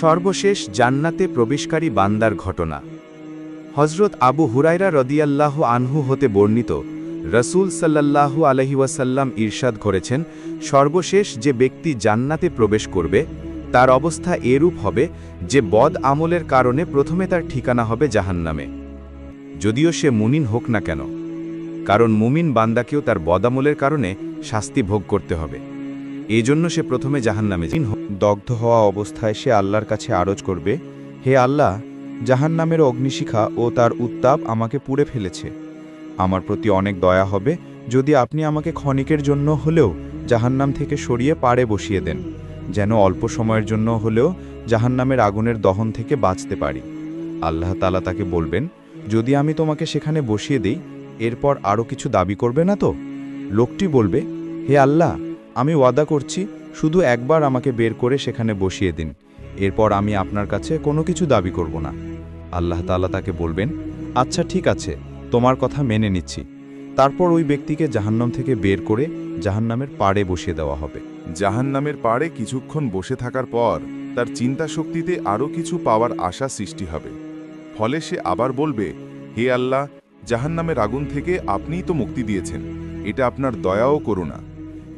সর্বশেষ জান্নাতে প্রবেশকারী বান্দার ঘটনা। হজরত আবু হুরায়রা রদিয়াল্লাহু আনহু হতে বর্ণিত, রসূল সাল্লাল্লাহু আলাইহি ওয়াসাল্লাম ইরশাদ করেছেন, সর্বশেষ যে ব্যক্তি জান্নাতে প্রবেশ করবে তার অবস্থা এরূপ হবে যে বদ আমলের কারণে প্রথমে তার ঠিকানা হবে জাহান্নামে, যদিও সে মুমিন হোক না কেন, কারণ মুমিন বান্দাকেও তার বদ আমলের কারণে শাস্তি ভোগ করতে হবে। এজন্য সে প্রথমে জাহান্নামে দগ্ধ হওয়া অবস্থায় সে আল্লাহর কাছে আরজ করবে, হে আল্লাহ, জাহান্নামের অগ্নিশিখা ও তার উত্তাপ আমাকে পুড়ে ফেলেছে। আমার প্রতি অনেক দয়া হবে যদি আপনি আমাকে ক্ষণিকের জন্য হলেও জাহান্নাম থেকে সরিয়ে পাড়ে বসিয়ে দেন, যেন অল্প সময়ের জন্য হলেও জাহান্নামের আগুনের দহন থেকে বাঁচতে পারি। আল্লাহ তাআলা তাকে বলবেন, যদি আমি তোমাকে সেখানে বসিয়ে দিই, এরপর আরও কিছু দাবি করবে না তো? লোকটি বলবে, হে আল্লাহ, আমি ওয়াদা করছি, শুধু একবার আমাকে বের করে সেখানে বসিয়ে দিন, এরপর আমি আপনার কাছে কোনো কিছু দাবি করব না। আল্লাহ তাআলা তাকে বলবেন, আচ্ছা ঠিক আছে, তোমার কথা মেনে নিচ্ছি। তারপর ওই ব্যক্তিকে জাহান্নাম থেকে বের করে জাহান্নামের পাড়ে বসিয়ে দেওয়া হবে। জাহান্নামের পাড়ে কিছুক্ষণ বসে থাকার পর তার চিন্তা শক্তিতে আরও কিছু পাওয়ার আশা সৃষ্টি হবে। ফলে সে আবার বলবে, হে আল্লাহ, জাহান্নামের আগুন থেকে আপনিই তো মুক্তি দিয়েছেন, এটা আপনার দয়া ও করুণা,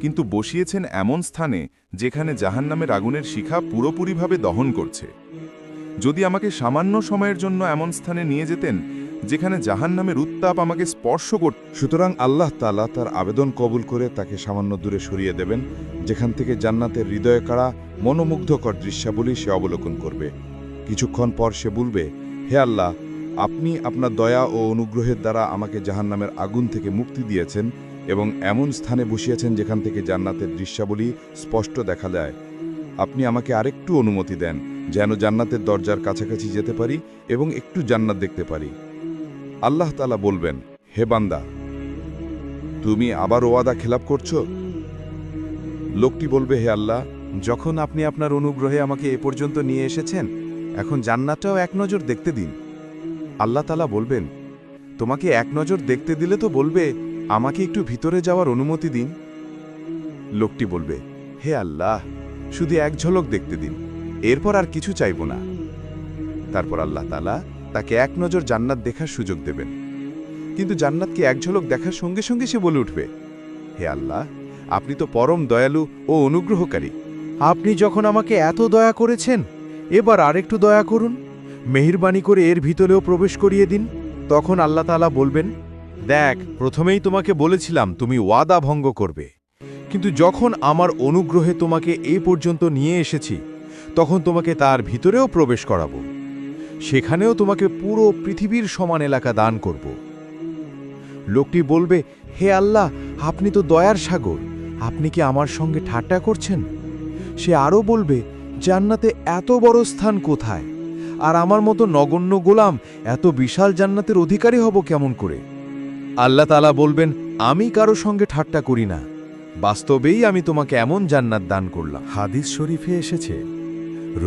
কিন্তু বসিয়েছেন এমন স্থানে যেখানে জাহান্নামের আগুনের শিখা পুরোপুরিভাবে দহন করছে। যদি আমাকে সামান্য সময়ের জন্য এমন স্থানে নিয়ে যেতেন যেখানে জাহান্নামের উত্তাপ আমাকে স্পর্শ করত। সুতরাং আল্লাহ তাআলা তার আবেদন কবুল করে তাকে সামান্য দূরে সরিয়ে দেবেন, যেখান থেকে জান্নাতের হৃদয় কাড়া মনোমুগ্ধকর দৃশ্যাবলী সে অবলোকন করবে। কিছুক্ষণ পর সে বলবে, হে আল্লাহ, আপনি আপনার দয়া ও অনুগ্রহের দ্বারা আমাকে জাহান্নামের আগুন থেকে মুক্তি দিয়েছেন এবং এমন স্থানে বসিয়েছেন যেখান থেকে জান্নাতের দৃশ্যাবলী স্পষ্ট দেখা যায়। আপনি আমাকে আরেকটু অনুমতি দেন, যেন জান্নাতের দরজার কাছাকাছি যেতে পারি এবং একটু জান্নাত দেখতে পারি। আল্লাহ তাআলা বলবেন, হে বান্দা, তুমি আবার ওয়াদা খেলাপ করছো? লোকটি বলবে, হে আল্লাহ, যখন আপনি আপনার অনুগ্রহে আমাকে এ পর্যন্ত নিয়ে এসেছেন, এখন জান্নাতটাও এক নজর দেখতে দিন। আল্লাহ তাআলা বলবেন, তোমাকে এক নজর দেখতে দিলে তো বলবে, আমাকে একটু ভিতরে যাওয়ার অনুমতি দিন। লোকটি বলবে, হে আল্লাহ, শুধু এক ঝলক দেখতে দিন, এরপর আর কিছু চাইব না। তারপর আল্লাহ তাআলা তাকে এক নজর জান্নাত দেখার সুযোগ দেবেন, কিন্তু জান্নাতকে এক ঝলক দেখার সঙ্গে সঙ্গে সে বলে উঠবে, হে আল্লাহ, আপনি তো পরম দয়ালু ও অনুগ্রহকারী, আপনি যখন আমাকে এত দয়া করেছেন, এবার আরেকটু দয়া করুন, মেহেরবানি করে এর ভিতরেও প্রবেশ করিয়ে দিন। তখন আল্লাহ তাআলা বলবেন, দেখ, প্রথমেই তোমাকে বলেছিলাম তুমি ওয়াদা ভঙ্গ করবে, কিন্তু যখন আমার অনুগ্রহে তোমাকে এই পর্যন্ত নিয়ে এসেছি, তখন তোমাকে তার ভিতরেও প্রবেশ করাবো, সেখানেও তোমাকে পুরো পৃথিবীর সমান এলাকা দান করব। লোকটি বলবে, হে আল্লাহ, আপনি তো দয়ার সাগর, আপনি কি আমার সঙ্গে ঠাট্টা করছেন? সে আরও বলবে, জান্নাতে এত বড় স্থান কোথায়, আর আমার মতো নগণ্য গোলাম এত বিশাল জান্নাতের অধিকারী হব কেমন করে? আল্লাহ তাআলা বলবেন, আমি কারো সঙ্গে ঠাট্টা করি না, বাস্তবেই আমি তোমাকে এমন জান্নাত দান করলাম। হাদিস শরীফে এসেছে,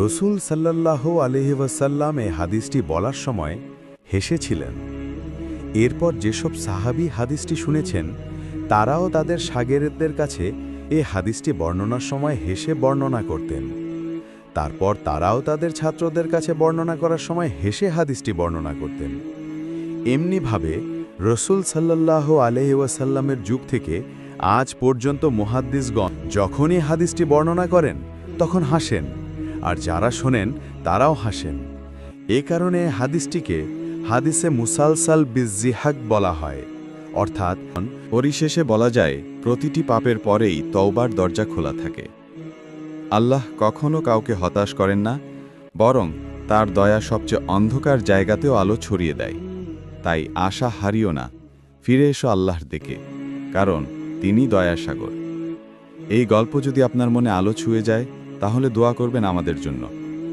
রসূল সাল্লাল্লাহু আলাইহি ওয়াসাল্লাম এ হাদিসটি বলার সময় হেসেছিলেন। এরপর যেসব সাহাবী হাদিসটি শুনেছেন, তারাও তাদের শাগিরদের কাছে এ হাদিসটি বর্ণনার সময় হেসে বর্ণনা করতেন। তারপর তারাও তাদের ছাত্রদের কাছে বর্ণনা করার সময় হেসে হাদিসটি বর্ণনা করতেন। এমনিভাবে রসূল সাল্লাল্লাহু আলাইহি ওয়াসাল্লামের যুগ থেকে আজ পর্যন্ত মুহাদ্দিসগণ যখনই হাদিসটি বর্ণনা করেন তখন হাসেন, আর যারা শোনেন তারাও হাসেন। এ কারণে হাদিসটিকে হাদিসে মুসালসাল বিজ্জিহাক বলা হয়, অর্থাৎ পরিশেষে বলা যায় প্রতিটি পাপের পরেই তওবার দরজা খোলা থাকে। আল্লাহ কখনো কাউকে হতাশ করেন না, বরং তার দয়া সবচেয়ে অন্ধকার জায়গাতেও আলো ছড়িয়ে দেয়। তাই আশা হারিও না, ফিরে এসো আল্লাহর দিকে, কারণ তিনি দয়ার সাগর। এই গল্প যদি আপনার মনে আলো ছুঁয়ে যায়, তাহলে দোয়া করবেন আমাদের জন্য,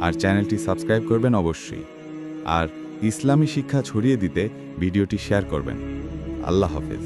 আর চ্যানেলটি সাবস্ক্রাইব করবেন অবশ্যই। আর ইসলামী শিক্ষা ছড়িয়ে দিতে ভিডিওটি শেয়ার করবেন। আল্লাহ হাফেজ।